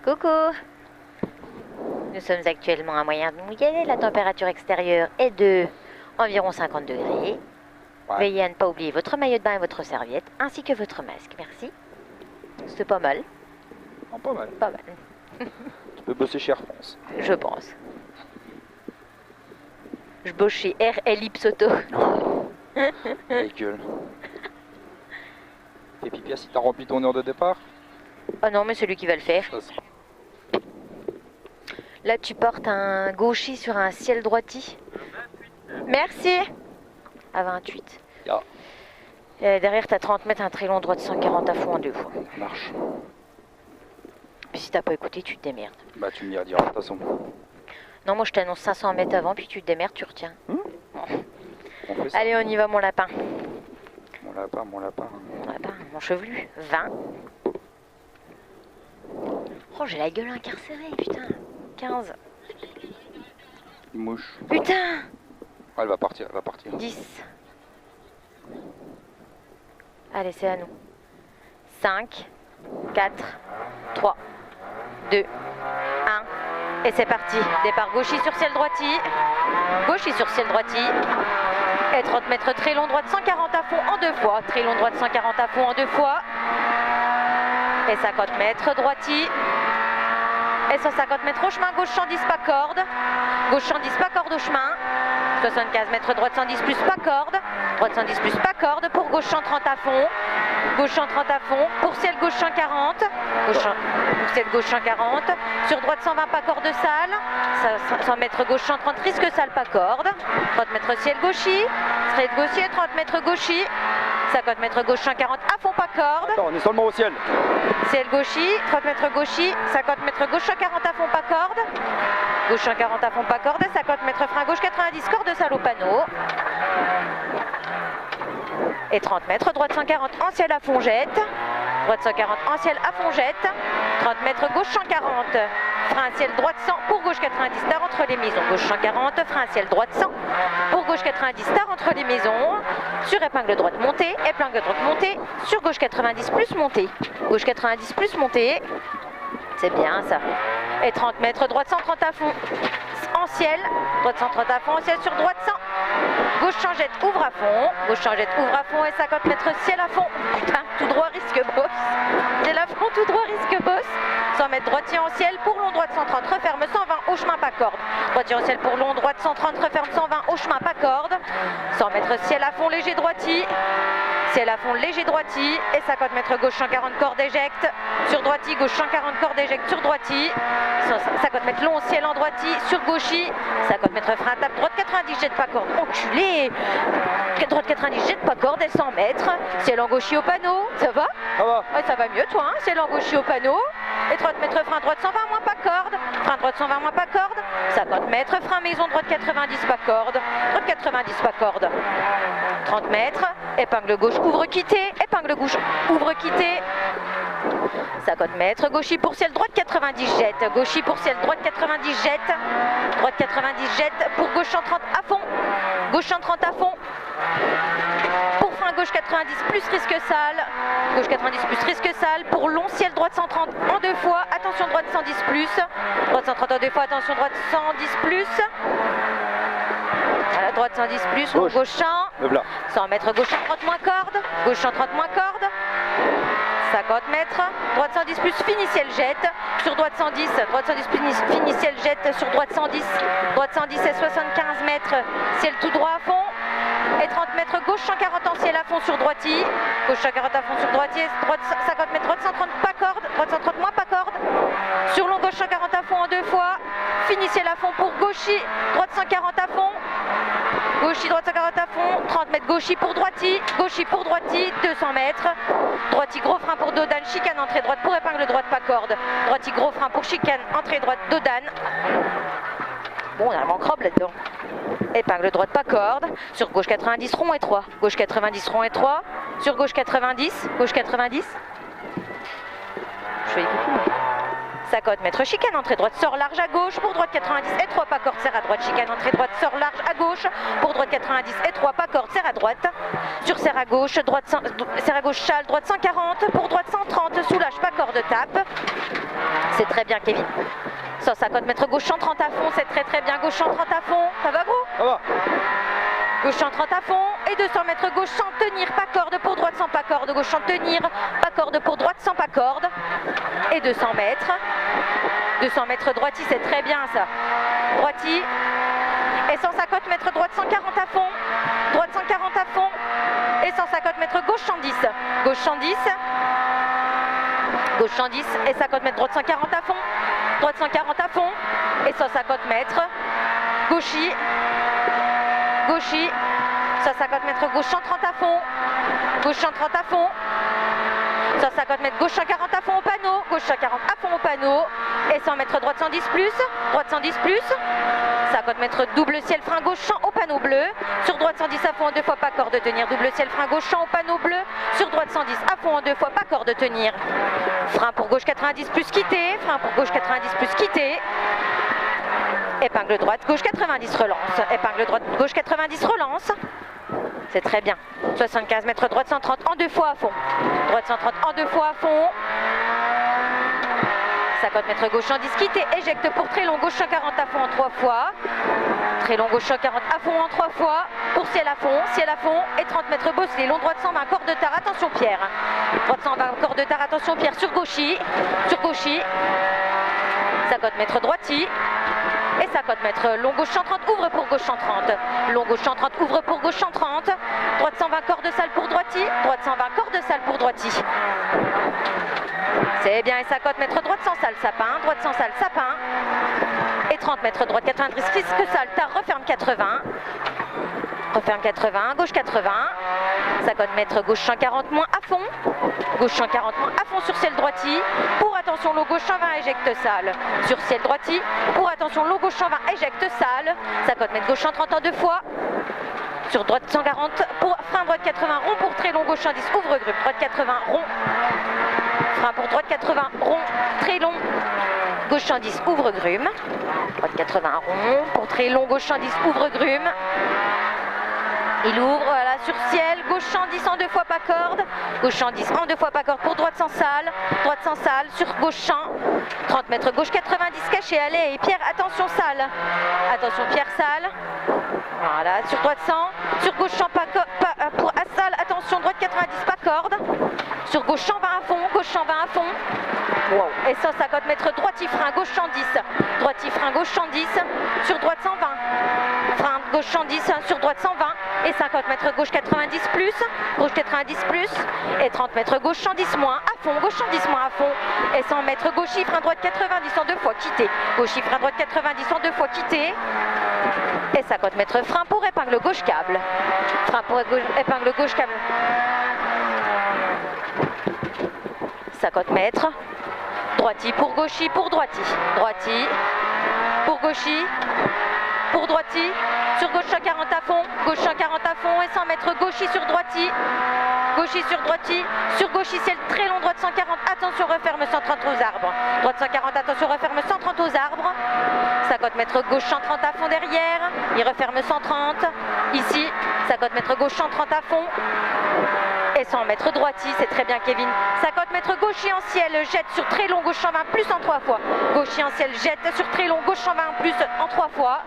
Coucou. Nous sommes actuellement à moyen de mouiller, la température extérieure est de environ 50 degrés. Ouais. Veillez à ne pas oublier votre maillot de bain et votre serviette, ainsi que votre masque, merci. C'est pas mal, Non, pas mal. pas mal, Tu peux bosser chez Air France. je pense. Je bosse chez RL Ipsoto. La gueule. Et puis Pia, si t'as rempli ton heure de départ, Oh non, mais c'est lui qui va le faire. ça sera... Là, tu portes un gauchis sur un ciel droiti. Merci. À 28. Ya. Et derrière, t'as 30 mètres, un très long droit de 140 à fond en 2 fois. Ça marche. Puis si t'as pas écouté, tu te démerdes. Bah tu me diras de toute façon. Non, moi je t'annonce 500 mètres avant, puis tu te démerdes, tu retiens. On fait ça. Allez, on y va, mon lapin. Mon lapin, mon lapin. Mon lapin, mon chevelu. 20. Oh, j'ai la gueule incarcérée, putain. 15. Une mouche. Putain. Ah, elle va partir, elle va partir. 10. Allez, c'est à nous. 5, 4, 3, 2, 1. Et c'est parti. Départ gauchis sur ciel droiti. Gauchis sur ciel droiti. Et 30 mètres très long droit de 140 à fond en 2 fois. Très long droit de 140 à fond en 2 fois. Et 50 mètres droiti. Et 150 mètres au chemin. Gauche 110 pas corde. Gauche 110 pas corde au chemin. 75 mètres droite 110 plus pas corde. Droite 110 plus pas corde. Pour gauche 130 à fond. Gauche 130 à fond. Pour ciel gauche 140. Pour ciel gauche 140. Sur droite 120 pas corde salle. 100 mètres gauche 130 risque salle pas corde. 30 mètres ciel gauchis. Straight gauchier 30 mètres gauchis. 50 mètres gauche 140 à fond pas corde. Attends, on est seulement au ciel. Ciel gauchis, 30 mètres gauchis, 50 mètres gauche 140 à fond pas corde. Gauche 140 à fond pas corde, 50 mètres frein gauche 90 corde salle au panneau. Et 30 mètres, droite 140 en ciel à fond jette. Droite 140 en ciel à fond jette. 30 mètres gauche 140. Frein ciel droite 100 pour gauche 90 tard entre les maisons. Gauche 140, frein ciel droite 100 pour gauche 90 tard entre les maisons. Sur épingle droite montée, épingle droite montée. Sur gauche 90 plus montée. Gauche 90 plus montée. C'est bien ça. Et 30 mètres, droite 130 à fond en ciel. Droite 130 à fond en ciel sur droite 100. Gauche changette, ouvre à fond. Gauche changette, ouvre à fond et 50 mètres ciel à fond. Putain, tout droit risque bosse. Ciel à fond, tout droit risque bosse. 100 mètres droitier en ciel pour long droite 130, referme 120 au chemin pas corde. Droitier en ciel pour long droite 130, referme 120 au chemin pas corde. 100 mètres ciel à fond léger droiti. Ciel à fond léger droiti et 50 mètres gauche 140 corde éjecte. Sur droiti, gauche 140 corde éjecte sur droiti. 50 mètres long ciel en droiti sur gauchi. 50 mètres frein tape droite 90 jette pas corde. Enculé. Droite 90 jette pas corde et 100 mètres. Ciel en gauchi au panneau. Ça va? Ça va. Ouais, ça va mieux toi, hein? Ciel en gauchi au panneau. Et 30 mètres frein droite 120 moins pas corde. Frein droite 120 moins pas corde. 50 mètres frein maison droite 90 pas corde. Droite 90 pas corde. 30 mètres. Épingle gauche ouvre quitté. Épingle gauche ouvre quitté. 50 mètres. Gauchis pour ciel droite 90 jette. Gauchis pour ciel droite 90 jette. Droite 90 jette. Pour gauche 130 à fond. Gauche 130 à fond. Pour frein gauche 90 plus risque salle. Gauche 90 plus risque salle. Pour long ciel droite 130 en 2 fois. Attention droite 110 plus. Droite 130 en 2 fois. Attention droite 110 plus. Voilà, droite 110 plus. Long gauche 100. 100 mètres gauche 130 moins corde. Gauche 130 moins corde. 50 mètres. Droite 110 plus fini ciel jette. Sur droite 110. Droite 110 fini ciel jette. Sur droite 110. Droite 110 et 75 mètres. Ciel tout droit à fond. Et 30 mètres gauche 140 en ciel à fond sur droiti. Gauche 140 à fond sur droiti. Droite 50 mètres droite 130 pas corde. Droite 130 moins pas corde. Sur long gauche 140 à fond en 2 fois. Fini ciel à fond pour gauchi. Droite 140 à fond. Gauchi droite 140 à fond. 30 mètres gauchi pour droiti. Gauchi pour droiti. 200 mètres. Droiti gros frein pour Dodane. Chicane entrée droite pour épingle droite pas corde. Droiti gros frein pour chicane entrée droite Dodane. Bon, on a un manque-robe là-dedans. Épingle droite pas corde. Sur gauche 90 rond et 3. Gauche 90 rond et 3. Sur gauche 90. Gauche 90. Je fais les coucous. 50 mètres chicane, entrée droite, sort large à gauche, pour droite 90 et 3 pas corde, serre à droite, chicane, entrée droite, sort large à gauche, pour droite 90 et 3 pas corde, serre à droite, sur serre à gauche, serre à gauche, châle, droite 140, pour droite 130, soulage, pas corde, tape. C'est très bien Kevin. 150 mètres gauche 130 à fond, c'est très bien, gauche 130 à fond, ça va gros? Ça va. Gauche 130 à fond et 200 mètres gauche sans tenir, pas corde, pour droite sans pas corde, gauche sans tenir, pas corde, pour droite sans pas corde et 200 mètres. 200 mètres droiti, c'est très bien ça. Droiti et 150 mètres droite 140 à fond, droite 140 à fond et 150 mètres gauche 110. Gauche 110, gauche 110 et 50 mètres droite 140 à fond, droite 140 à fond et 150 mètres. Gauchi, gauchi, 150 mètres gauche 130 à fond, gauche 130 à fond, 150 mètres gauche 140 à fond au panneau, gauche 140 à fond au panneau, et 100 mètres droite 110 plus, droite 110 plus, 50 mètres double ciel frein gauche 100 au panneau bleu, sur droite 110 à fond en 2 fois pas corde de tenir, double ciel frein gauche 100 au panneau bleu, sur droite 110 à fond en 2 fois pas corde de tenir, frein pour gauche 90 plus quitté, frein pour gauche 90 plus quitté, épingle droite gauche 90 relance, épingle droite gauche 90 relance, c'est très bien. 75 mètres droite 130 en 2 fois à fond, droite 130 en 2 fois à fond, 50 mètres gauche 110 quitté, éjecte pour très long gauche 140 à fond en 3 fois, très long gauche 140 à fond en 3 fois, pour ciel à fond et 30 mètres bosselé, long droite 120 corde de tare, attention Pierre, droite 120 corde de tare, attention Pierre sur gauchi, 50 mètres droiti. Et 50 mètres, long gauche 130, ouvre pour gauche 130, long gauche 130, ouvre pour gauche 130, droite 120 corde salle pour droiti, droite 120 corde salle pour droiti. C'est bien, et 50 mètres droite sans salle sapin, droite sans salle sapin, et 30 mètres droite 90 risque salle, tard, referme 80, gauche 80, 50 mètres gauche 140 moins à fond, gauche 140 moins à fond sur ciel droiti, pour attention long gauche 120 éjecte salle, sur ciel droiti, pour attention long gauche 120 éjecte salle, 50 mètres gauche 130 en 2 fois, sur droite 140, pour frein droite 80 rond pour très long gauche 110, ouvre gruppe, droite 80 rond, frein pour droite 80 rond, très long, gauche 110 ouvre grume, droite 80 rond, pour très long gauche 110 ouvre grume, il ouvre, voilà, sur ciel, gauche 110 en 2 fois pas corde, gauche 110 en 2 fois pas corde pour droite sans salle, sur gauche 100, 30 mètres gauche 90 caché, allez, et Pierre, attention salle, attention Pierre salle, voilà, sur droite 100, sur gauche 100 pour à salle, attention, droite 90 pas corde, sur gauche 120 à fond, gauche 120 à fond, wow. Et 150 mètres droiti frein, gauche 110, droiti frein, gauche 110, sur droite 120, frein gauche 110, sur droite 120, et 50 mètres gauche 90 plus, gauche 90 plus, et 30 mètres gauche 110 moins, à fond, gauche 110 moins à fond, et 100 mètres gauche frein droite 90 en 2 fois quitté, gauche frein droite 90 en 2 fois quitté, et 50 mètres frein pour épingle gauche câble, frein pour épingle gauche câble, 50 mètres, droiti pour gauchi pour droiti, droiti pour gauchi pour droiti, sur gauche 140 à fond, gauche 140 à fond et 100 mètres gauchi sur droiti, sur gauchi ciel très long, droite 140, attention referme 130 aux arbres, droite 140, attention referme 130 aux arbres, 50 mètres gauche 130 à fond derrière, il referme 130, ici, 50 mètres gauche 130 à fond, et 100 mètres droiti, c'est très bien Kevin, 50 mètres gauchi en ciel, jette sur très long, gauche 120 plus en 3 fois, gauchi en ciel, jette sur très long, gauche 120 plus en 3 fois,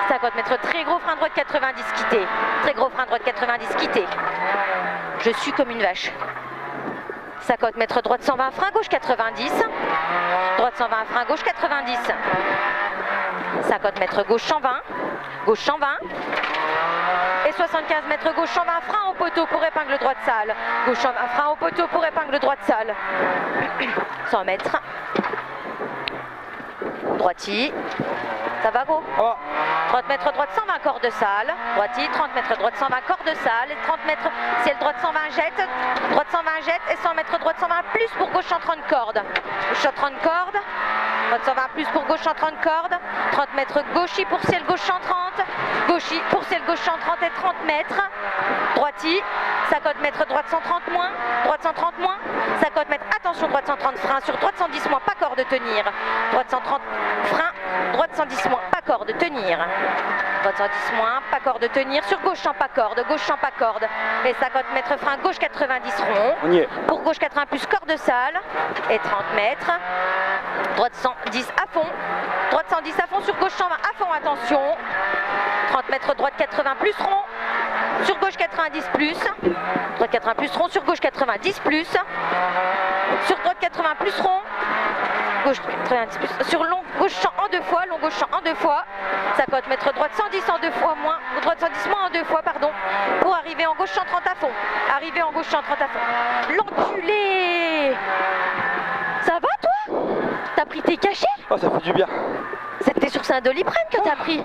50 mètres, très gros frein droite 90 quitté, très gros frein droite 90 quitté, je suis comme une vache, 50 mètres droite 120 frein gauche 90, droite 120 frein gauche 90, 50 mètres gauche 120, gauche 120, et 75 mètres gauche 120 frein au poteau pour épingle droite salle, gauche 120 frein au poteau pour épingle droite salle, 100 mètres, droiti, ça va go, 30 mètres droite 120 corde salle, droiti, 30 mètres droite 120 corde salle, et 30 mètres ciel droite 120 jette, droite 120 jette, et 100 mètres droite 120 plus pour gauche 130 corde, gauche 130 corde, droite 120 plus pour gauche 130 corde, 30 mètres gauchi pour ciel gauche 130, gauchi pour ciel gauche 130 et 30 mètres, droiti, 50 mètres droite 130 moins, droite 130 moins, 50 mètres 130 frein sur droite 110 moins, pas corde tenir. Droite 130 frein, droite 110 moins, pas corde tenir. Droite 110 moins, pas corde tenir. Sur gauche champ pas corde, gauche champ pas corde. Et 50 mètres frein, gauche 90 rond. On y est. Pour gauche 80 plus corde sale. Et 30 mètres. Droite 110 à fond. Droite 110 à fond, sur gauche 120 à fond, attention. 30 mètres, droite 80 plus rond. Sur gauche 90 plus. Droite 80 plus rond, sur gauche 90 plus. Sur droite 80 plus rond. Gauche 90 plus. Sur long gauche champ en 2 fois, long gauche champ en 2 fois. 50 mètres, droite 110 en 2 fois moins. Droite 110 moins en 2 fois, pardon. Pour arriver en gauche champ 30 à fond. Arriver en gauche champ 30 à fond. L'enculé! Ça va toi? T'as pris tes cachets? Oh, ça fait du bien. C'était sur Saint-Doliprane que t'as pris.